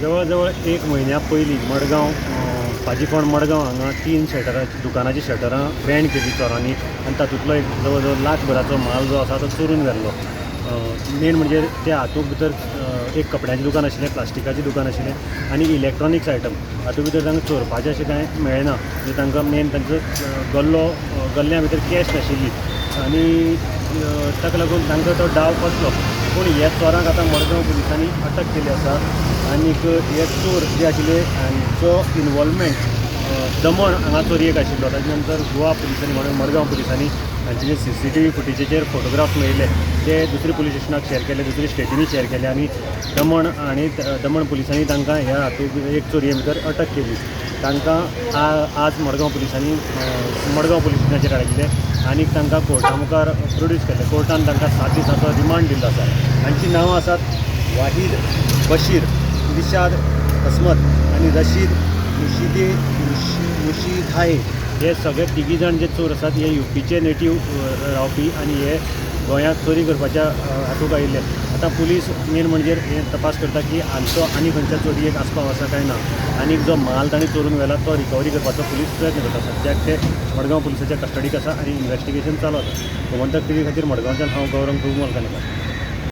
जवळ जवळ एक म्हयन्या पयलीं मडगांव पाजीफोंड मडगांव हांगा 3 शटराची दुकानाची शटरां बँड केली चोरांनी आनी तातूंतलो एक जवळ जवळ लाखभराचो माल जो आसा तो चोरून व्हेल्लो. मेन म्हणजे त्या हातूंत भितर एक कपड्याचें दुकान आशिल्लें, प्लास्टिकाचें दुकान आशिल्लें आनी इलेक्ट्रॉनिक्स आयटम. हातूंत भितर तांकां चोरपाचें अशें कांय मेळना. म्हणजे तांकां मेन तांचो गल्ल्या भितर कॅश नाशिल्ली आनी ताका लागून तांकां तो डाव कसलो. पूण ह्या चोरांक आतां मडगांव पुलिसांनी अटक केली आसा. आनीक हे चोर जे आशिल्ले हांचो इनवॉल्वमेंट दमण हांगा चोरयेक आशिल्लो. ताजे नंतर गोवा पुलिसांनी म्हणून मडगांव पुलिसांनी हांचे जे CCTV फुटेजीचेर फोटोग्राफ मेळिल्ले ते दुसऱ्या पुलीस स्टेशनाक शेअर केले, दुसऱ्या स्टेटींनी शेअर केले आनी दमण पुलिसांनी तांकां ह्या हातूंत एक चोरये भितर अटक केली. तांकां आज मडगांव पुलिसांनी मडगांव पुलीस स्टेशनाचेर हाडिल्ले आनीक तांकां कोर्टा मुखार प्रोड्यूस केले. कोर्टान तांकां 7 दिसांचो रिमांड दिल्लो आसा. हांचीं नांवां आसात वाहीद बशीर, दिशाद असमत आनी रशीद मुशीधाये. हे सगळे 3 जाण जे चोर आसात हे UPचे नेटीव रावपी आनी हे गोंयांत चोरी करपाच्या हातूंत आयिल्ले. आतां पुलीस मेन म्हणजे हे तपास करता की हांचो आनी खंयच्या चोरयेक आस्पाव आसा काय ना. आनीक जो माल तांणी चोरून व्हेला तो रिकवरी करपाचो पुलीस प्रयत्न करता. सद्याक ते मडगांव पुलिसाच्या कस्टडीक आसा आनी इन्व्हेस्टिगेशन चालू आसा. गोमंतक TV खातीर मडगांवच्यान हांव गौरंग कुमल काणेकर.